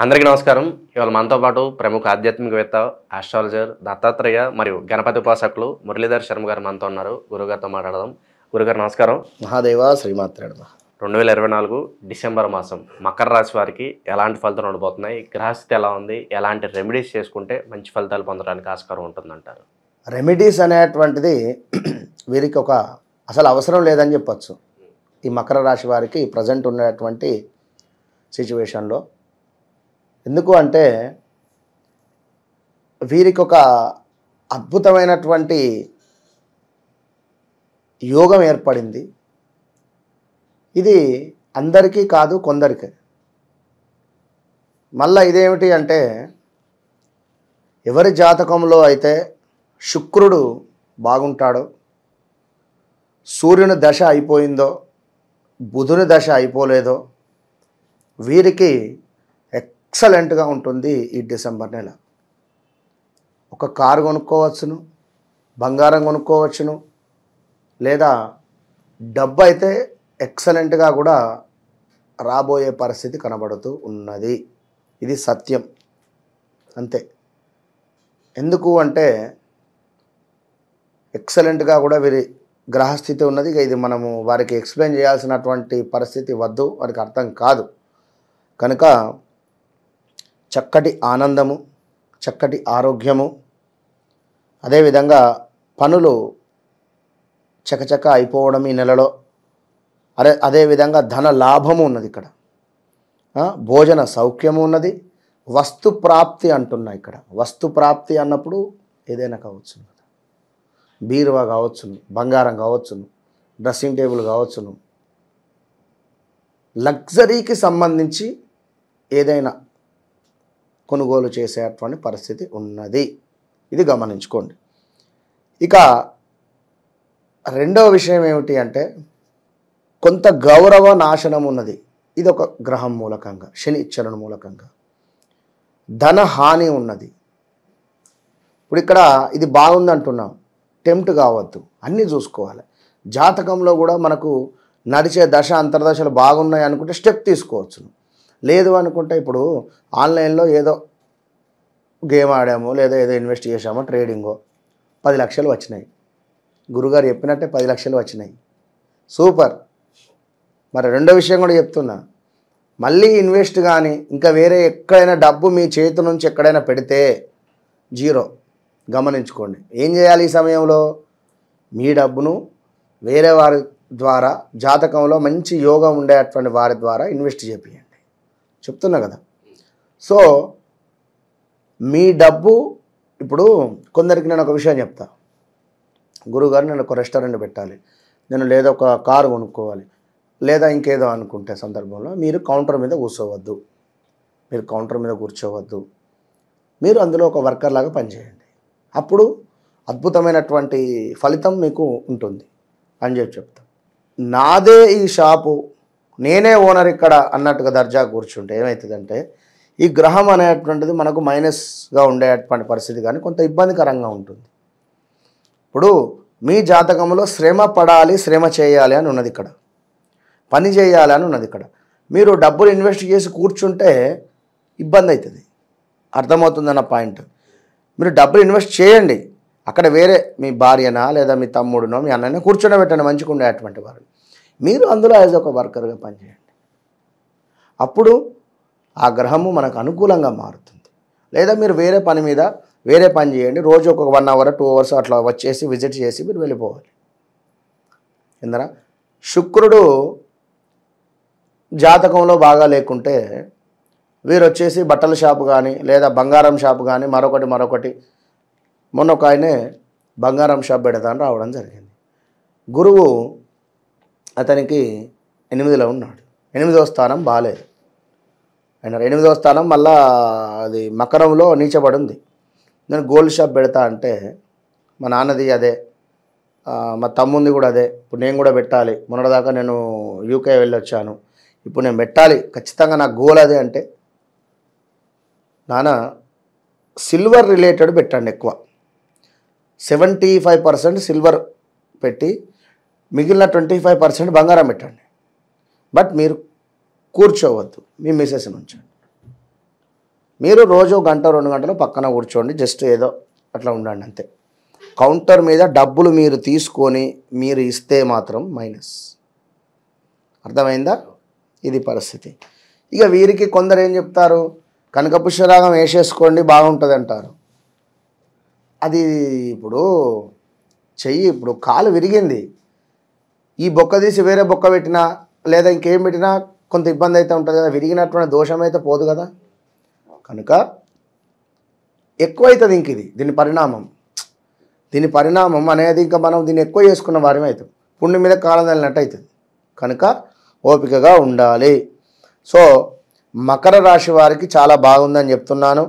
అందరికీ నమస్కారం. ఇవాళ మనతో పాటు ప్రముఖ ఆధ్యాత్మికవేత్త, ఆస్ట్రాలజర్ దత్తాత్రేయ మరియు గణపతి ఉపాసకులు మురళీధర్ శర్మ గారు మనతో ఉన్నారు. గురుగారితో మాట్లాడదాం. గురుగారు నమస్కారం. మహాదేవ శ్రీమాత్రే నమః. 2024 డిసెంబర్ మాసం మకర రాశి వారికి ఎలాంటి ఫలితాలు ఉండబోతున్నాయి? గ్రహస్థితి ఎలా ఉంది? ఎలాంటి రెమెడీస్ చేసుకుంటే మంచి ఫలితాలు పొందడానికి ఆస్కారం ఉంటుందంటారు? రెమెడీస్ అనేటువంటిది వీరికి అసలు అవసరం లేదని చెప్పచ్చు. ఈ మకర రాశి వారికి ప్రజెంట్ ఉన్నటువంటి సిచ్యువేషన్లో. ఎందుకు అంటే వీరికి ఒక అద్భుతమైనటువంటి యోగం ఏర్పడింది. ఇది అందరికీ కాదు, కొందరికి. మళ్ళీ ఇదేమిటి అంటే ఎవరి జాతకంలో అయితే శుక్రుడు బాగుంటాడో, సూర్యుని దశ అయిపోయిందో, బుధుని దశ అయిపోలేదో వీరికి ఎక్సలెంట్గా ఉంటుంది ఈ డిసెంబర్ నెల. ఒక కారు కొనుక్కోవచ్చును, బంగారం కొనుక్కోవచ్చును, లేదా డబ్బు అయితే ఎక్సలెంట్గా కూడా రాబోయే పరిస్థితి కనబడుతూ ఉన్నది. ఇది సత్యం, అంతే. ఎందుకు అంటే ఎక్సలెంట్గా కూడా వీరి గ్రహస్థితి ఉన్నది. ఇది మనము వారికి ఎక్స్ప్లెయిన్ చేయాల్సినటువంటి పరిస్థితి వద్దు, వారికి అర్థం కాదు. కనుక చక్కటి ఆనందము, చక్కటి ఆరోగ్యము, అదేవిధంగా పనులు చకచక అయిపోవడం ఈ నెలలో. అదేవిధంగా ధన లాభము ఉన్నది ఇక్కడ. భోజన సౌఖ్యము ఉన్నది. వస్తు ప్రాప్తి అంటున్నా ఇక్కడ. వస్తు ప్రాప్తి అన్నప్పుడు ఏదైనా కావచ్చును, బీరువా కావచ్చును, బంగారం కావచ్చును, డ్రెస్సింగ్ టేబుల్ కావచ్చును, లగ్జరీకి సంబంధించి ఏదైనా కొనుగోలు చేసేటువంటి పరిస్థితి ఉన్నది. ఇది గమనించుకోండి. ఇక రెండవ విషయం ఏమిటి అంటే కొంత గౌరవ నాశనం ఉన్నది. ఇది ఒక గ్రహం మూలకంగా, శని ఇచ్చరణ మూలకంగా. ధన హాని ఉన్నది. ఇప్పుడు ఇక్కడ ఇది బాగుంది అంటున్నాం, టెంప్ట్ కావద్దు, అన్నీ చూసుకోవాలి. జాతకంలో కూడా మనకు నడిచే దశ అంతర్దశలు బాగున్నాయి అనుకుంటే స్టెప్ తీసుకోవచ్చు. లేదు అనుకుంటే ఇప్పుడు ఆన్లైన్లో ఏదో గేమ్ ఆడాము, లేదా ఏదో ఇన్వెస్ట్ చేసామో, ట్రేడింగో 10 లక్షలు వచ్చినాయి. గురుగారు చెప్పినట్టే 10 లక్షలు వచ్చినాయి, సూపర్. మరి రెండో విషయం కూడా చెప్తున్నా, మళ్ళీ ఇన్వెస్ట్ కానీ ఇంకా వేరే ఎక్కడైనా డబ్బు మీ చేతి నుంచి ఎక్కడైనా పెడితే జీరో. గమనించుకోండి. ఏం చేయాలి ఈ సమయంలో? మీ డబ్బును వేరే వారి ద్వారా, జాతకంలో మంచి యోగం ఉండేటువంటి వారి ద్వారా ఇన్వెస్ట్ చేపియండి. చెప్తున్నా కదా. సో మీ డబ్బు ఇప్పుడు కొందరికి నేను ఒక విషయం చెప్తా. గురుగారు నేను ఒక రెస్టారెంట్ పెట్టాలి, నేను లేదా ఒక కారు కొనుక్కోవాలి, లేదా ఇంకేదో అనుకుంటే సందర్భంలో మీరు కౌంటర్ మీద కూర్చోవద్దు. మీరు అందులో ఒక వర్కర్ లాగా పనిచేయండి. అప్పుడు అద్భుతమైనటువంటి ఫలితం మీకు ఉంటుంది అని చెప్తాం. నాదే ఈ షాపు, నేనే ఓనర్ ఇక్కడ అన్నట్టుగా దర్జా కూర్చుంటే ఏమవుతుందంటే ఈ గ్రహం అనేటువంటిది మనకు మైనస్గా ఉండేటువంటి పరిస్థితి కానీ కొంత ఇబ్బందికరంగా ఉంటుంది. ఇప్పుడు మీ జాతకంలో శ్రమ పడాలి, శ్రమ చేయాలి అని ఉన్నది ఇక్కడ, పని చేయాలి అని ఉన్నది ఇక్కడ. మీరు డబ్బులు ఇన్వెస్ట్ చేసి కూర్చుంటే ఇబ్బంది అవుతుంది. అర్థమవుతుందన్న పాయింట్. మీరు డబ్బులు ఇన్వెస్ట్ చేయండి, అక్కడ వేరే మీ భార్యనా లేదా మీ తమ్ముడునో మీ అన్నైనా కూర్చోబెట్టండి, మంచిగా ఉండేటువంటి వారు. మీరు అందులో యాజ్ ఒక వర్కర్గా పనిచేయండి. అప్పుడు ఆ గ్రహము మనకు అనుకూలంగా మారుతుంది. లేదా మీరు వేరే పని చేయండి, రోజు ఒక 1 అవర్ 2 అవర్స్ అట్లా వచ్చేసి విజిట్ చేసి మీరు వెళ్ళిపోవాలి. ఎందుకన్నా శుక్రుడు జాతకంలో బాగా లేకుంటే వీరు వచ్చేసి బట్టల షాపు కానీ లేదా బంగారం షాపు కానీ మరొకటి మొన్న ఒక ఆయనే బంగారం షాప్ పెడతాను రావడం జరిగింది. గురువు అతనికి 8లో ఉన్నాడు. 8వ స్థానం బాగాలేదు. ఆయన 8వ స్థానం మళ్ళా అది మకరంలో నీచబడి ఉంది. నేను గోల్డ్ షాప్ పెడతా అంటే మా నాన్నది అదే, మా తమ్ముంది కూడా అదే. ఇప్పుడు నేను కూడా పెట్టాలి. మొన్నటిదాకా నేను యూకే వెళ్ళొచ్చాను, ఇప్పుడు నేను పెట్టాలి ఖచ్చితంగా, నా గోల్ అదే అంటే, నాన్న సిల్వర్ రిలేటెడ్ పెట్టండి ఎక్కువ, 75% సిల్వర్ పెట్టి మిగిలిన 25% బంగారం పెట్టండి. బట్ మీరు కూర్చోవద్దు, మీ మిసెస్ని ఉంచండి. మీరు రోజు గంట 2 గంటలు పక్కన కూర్చోండి, జస్ట్ ఏదో అట్లా ఉండండి అంతే. కౌంటర్ మీద డబ్బులు మీరు తీసుకొని మీరు ఇస్తే మాత్రం మైనస్. అర్థమైందా? ఇది పరిస్థితి. ఇక వీరికి కొందరు ఏం చెప్తారు, కనకపుష్యరాగం వేసేసుకోండి బాగుంటుంది అంటారు. అది ఇప్పుడు ఇప్పుడు కాలు విరిగింది, ఈ బొక్క తీసి వేరే బొక్క పెట్టినా లేదా ఇంకేం పెట్టినా కొంత ఇబ్బంది అయితే ఉంటుంది కదా, విరిగినటువంటి దోషం అయితే పోదు కదా. కనుక ఎక్కువైతుంది ఇంక దీని పరిణామం అనేది ఇంకా మనం దీన్ని ఎక్కువ చేసుకున్న వారం అవుతాం, పుండి మీద కాలం తల్లినట్టు అవుతుంది. కనుక ఓపికగా ఉండాలి. సో మకర రాశి వారికి చాలా బాగుందని చెప్తున్నాను.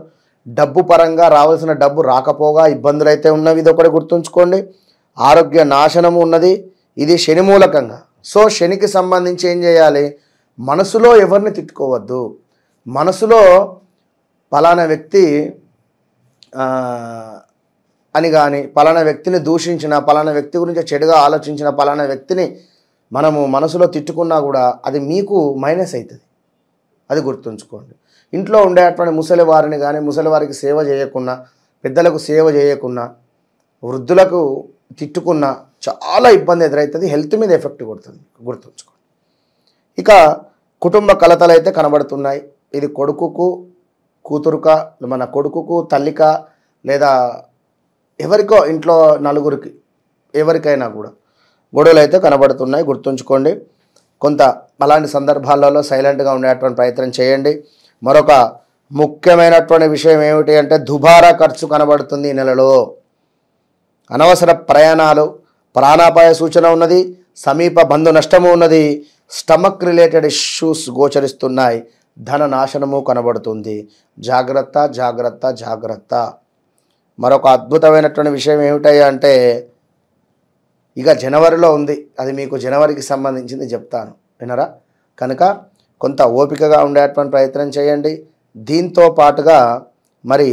డబ్బు పరంగా రావాల్సిన డబ్బు రాకపోగా ఇబ్బందులు అయితే ఉన్నవి, ఇది ఒకటి గుర్తుంచుకోండి. ఆరోగ్య నాశనము ఉన్నది, ఇది శని మూలకంగా. సో శనికి సంబంధించి ఏం చేయాలి, మనసులో ఎవరిని తిట్టుకోవద్దు. మనసులో పలానా వ్యక్తి అని కానీ, పలానా వ్యక్తిని దూషించిన, పలానా వ్యక్తి గురించి చెడుగా ఆలోచించిన, పలానా వ్యక్తిని మనము మనసులో తిట్టుకున్నా కూడా అది మీకు మైనస్ అవుతుంది, అది గుర్తుంచుకోండి. ఇంట్లో ఉండేటువంటి ముసలి వారిని కానీ, ముసలి వారికి సేవ చేయకున్నా, పెద్దలకు సేవ చేయకున్నా, వృద్ధులకు తిట్టుకున్నా చాలా ఇబ్బంది ఎదురవుతుంది, హెల్త్ మీద ఎఫెక్ట్ కొడుతుంది, గుర్తుంచుకోండి. ఇక కుటుంబ కలతలు అయితే కనబడుతున్నాయి. ఇది కొడుకుకు కూతురుక, మన కొడుకుకు తల్లిక, లేదా ఎవరికో ఇంట్లో నలుగురికి ఎవరికైనా కూడా గొడవలు అయితే కనబడుతున్నాయి, గుర్తుంచుకోండి. కొంత అలాంటి సందర్భాలలో సైలెంట్గా ఉండేటువంటి ప్రయత్నం చేయండి. మరొక ముఖ్యమైనటువంటి విషయం ఏమిటి అంటే దుబారా ఖర్చు కనబడుతుంది ఈ నెలలో. అనవసర ప్రయాణాలు, ప్రాణాపాయ సూచన ఉన్నది, సమీప బంధు నష్టము ఉన్నది, స్టమక్ రిలేటెడ్ ఇష్యూస్ గోచరిస్తున్నాయి, ధన నాశనము కనబడుతుంది. జాగ్రత్త జాగ్రత్త జాగ్రత్త. మరొక అద్భుతమైనటువంటి విషయం ఏమిటయ్యా అంటే ఇక జనవరిలో ఉంది, అది మీకు జనవరికి సంబంధించింది చెప్తాను, వినరా? కనుక కొంత ఓపికగా ఉండేటువంటి ప్రయత్నం చేయండి. దీంతో పాటుగా మరి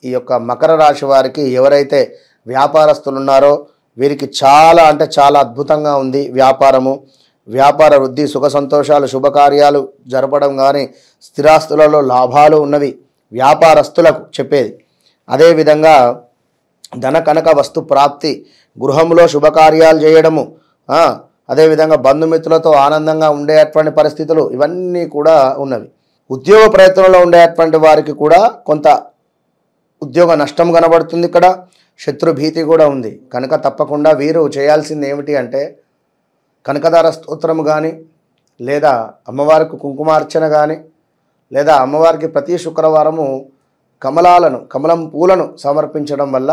ఈ యొక్క మకర రాశి వారికి ఎవరైతే వ్యాపారస్తులు ఉన్నారో వీరికి చాలా అంటే చాలా అద్భుతంగా ఉంది వ్యాపారము. వ్యాపార వృద్ధి, సుఖ సంతోషాలు, శుభకార్యాలు జరపడం కానీ, స్థిరాస్తులలో లాభాలు ఉన్నవి వ్యాపారస్తులకు చెప్పేది. అదేవిధంగా ధన కనక వస్తు ప్రాప్తి, గృహంలో శుభకార్యాలు చేయడము, అదేవిధంగా బంధుమిత్రులతో ఆనందంగా ఉండేటువంటి పరిస్థితులు ఇవన్నీ కూడా ఉన్నవి. ఉద్యోగ ప్రయత్నంలో ఉండేటువంటి వారికి కూడా కొంత ఉద్యోగ నష్టం కనబడుతుంది. ఇక్కడ శత్రు భీతి కూడా ఉంది. కనుక తప్పకుండా వీరు చేయాల్సింది ఏమిటి అంటే కనకదార స్తోత్రము కానీ, లేదా అమ్మవారికి కుంకుమార్చన కానీ, లేదా అమ్మవారికి ప్రతి శుక్రవారము కమలం పూలను సమర్పించడం వల్ల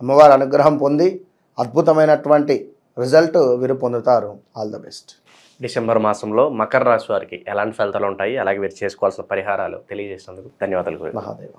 అమ్మవారి అనుగ్రహం పొంది అద్భుతమైనటువంటి రిజల్ట్ వీరు పొందుతారు. All the best. డిసెంబర్ మాసంలో మకర రాశి వారికి ఎలాంటి ఫలితాలు ఉంటాయి, అలాగే వీరు చేసుకోవాల్సిన పరిహారాలు తెలియజేసినందుకు ధన్యవాదాలు. మహాదేవ.